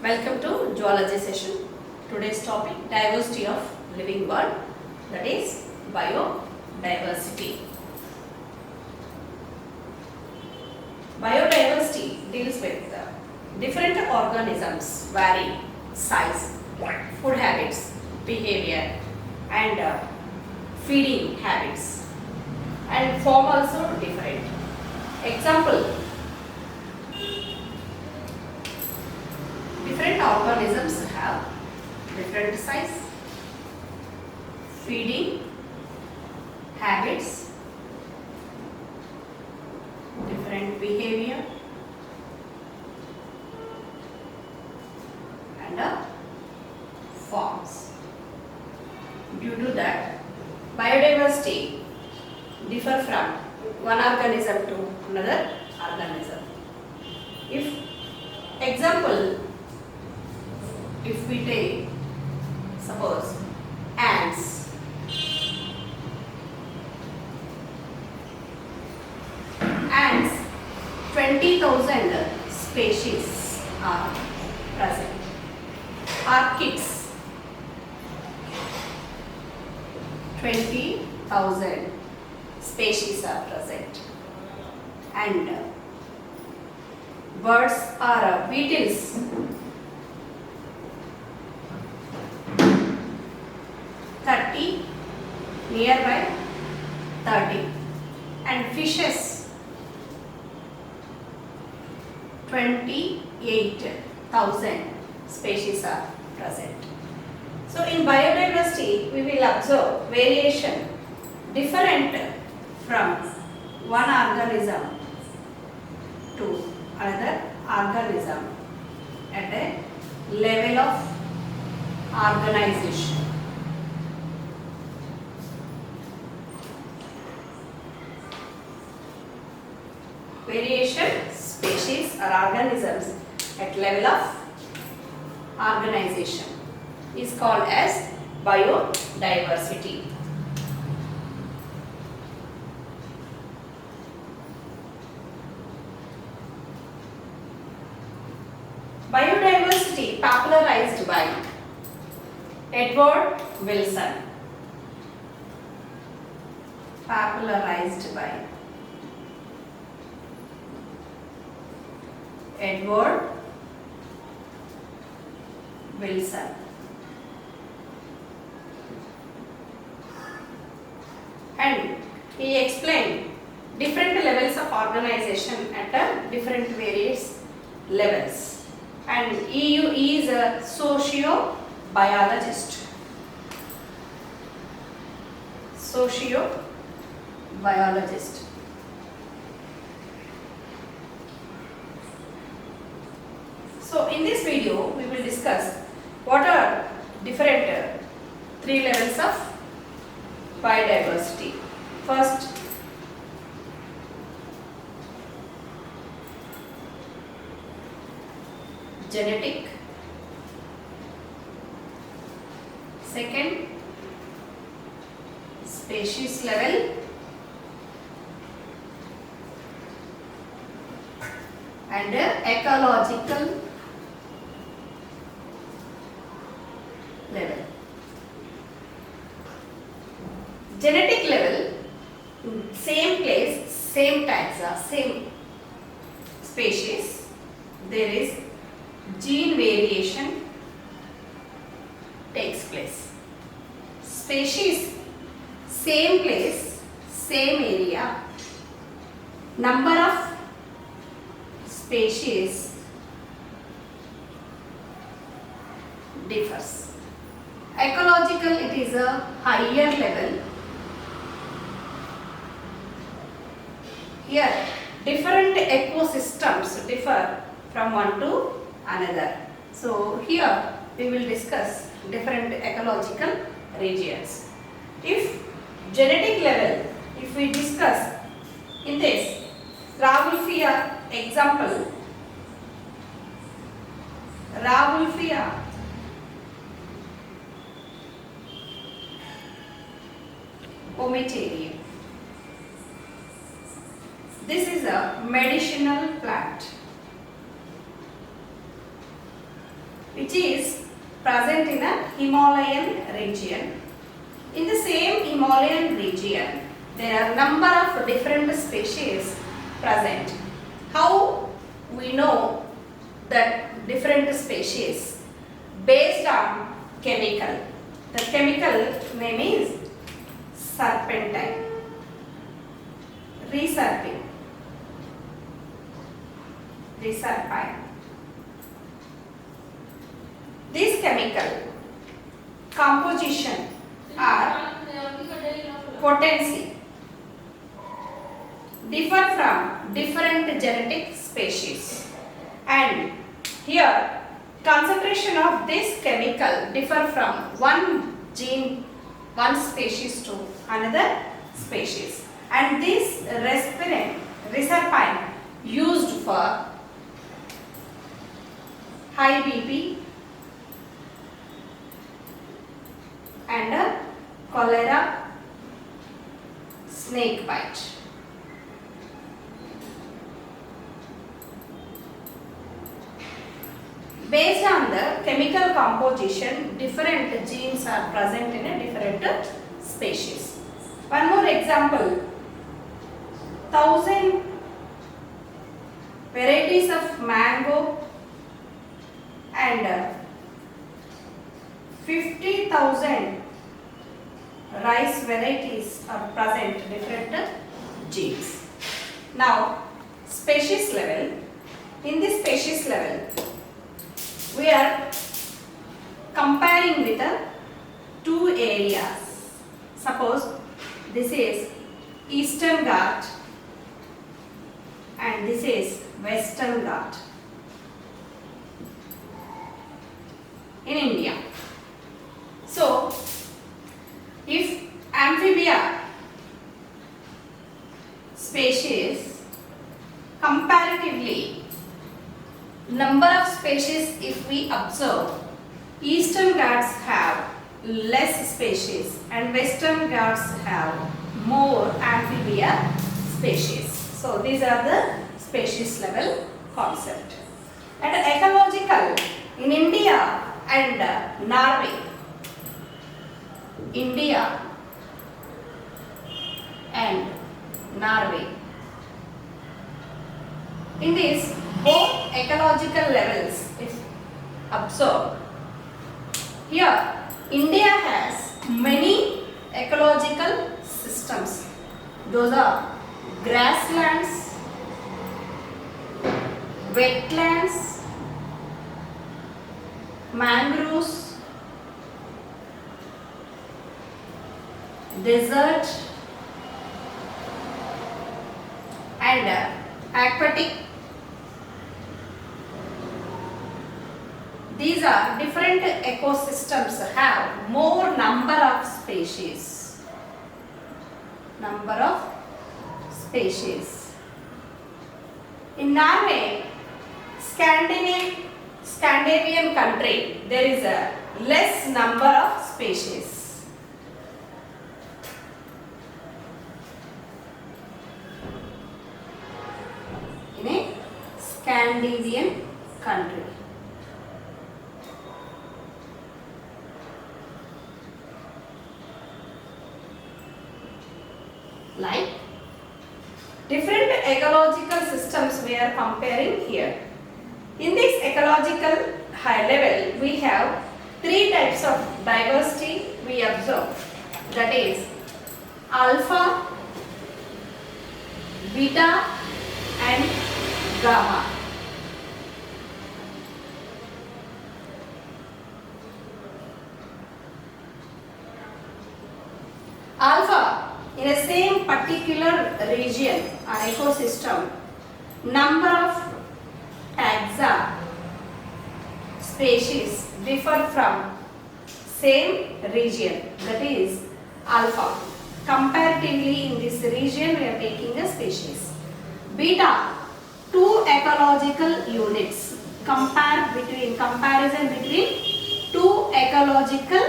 Welcome to Zoology session. Today's topic diversity of living world, that is biodiversity. Biodiversity deals with different organisms vary size, food habits, behavior and feeding habits, and form also different. Example, different organisms have different size, feeding habits, different behavior and forms. Due to that, biodiversity differ from one organism to another organism. If we take, suppose, ants. Ants, 20,000 species are present. Orchids, 20,000 species are present. And birds are beetles, 30, nearby 30, and fishes 28,000 species are present. So in biodiversity we will observe variation different from one organism to another organism at a level of organization. Variation species or organisms at level of organization is called as biodiversity. Biodiversity popularized by Edward Wilson. Popularized by Edward Wilson. And he explained different levels of organization at different various levels. And he is a socio-biologist. Socio-biologist. So in this video we will discuss what are different three levels of biodiversity. First, genetic. Second, species level. And ecological level. Genetic level, same place, same taxa, same species, there is gene variation takes place. Species, same place, same area, number of species differs. Ecological, it is a higher level. Here, different ecosystems differ from one to another. So, here we will discuss different ecological regions. If genetic level, if we discuss in this, Rauwolfia example, Rauwolfia Pomateria. This is a medicinal plant. which is present in a Himalayan region. In the same Himalayan region, there are number of different species present. How we know that different species? Based on chemical. The chemical name is serpentine, reserpine. This chemical composition or potency differ from different genetic species, and here concentration of this chemical differ from one gene, one species to another species, and this reserpine used for high BP and cholera, snake bite. Based on the chemical composition, different genes are present in a different species. One more example, 1000 varieties of mango and 50,000 rice varieties are present in different genes. Now, species level. In this species level, we are comparing with two areas. Suppose this is Eastern Ghat and this is Western Ghat in India. So, if amphibia species comparatively number of species, if we observe, Eastern Ghats have less species and Western Ghats have more amphibia species. So these are the species level concept. And ecological, in India and Norway, India and Norway, in this both ecological levels, if observed, here India has many ecological systems. Those are grasslands, wetlands, mangroves, desert and aquatic. These are different ecosystems have more number of species. In Norway, Scandinavian country, there is a less number of species. In a Scandinavian country. Like different ecological systems we are comparing here. In this ecological high level, we have three types of diversity we observe. That is alpha, beta and gamma. Alpha, in a same particular region or ecosystem, number of taxa species differ from same region, that is alpha. Comparatively in this region we are taking a species. Beta, two ecological units. Comparison between two ecological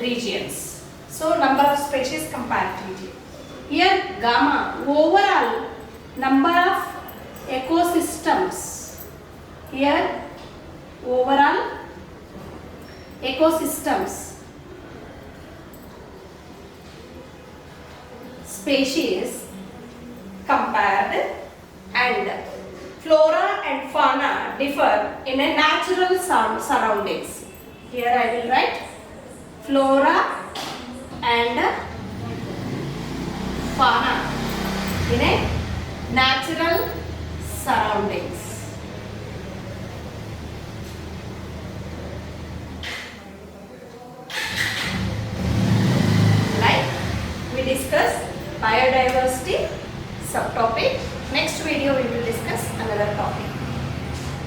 regions. So number of species comparatively. Here gamma, overall number of ecosystems. Here overall ecosystems, species compared, and flora and fauna differ in a natural surroundings. Here I will write flora and fauna in a natural surroundings. Like we discussed biodiversity subtopic. Next video we will discuss another topic.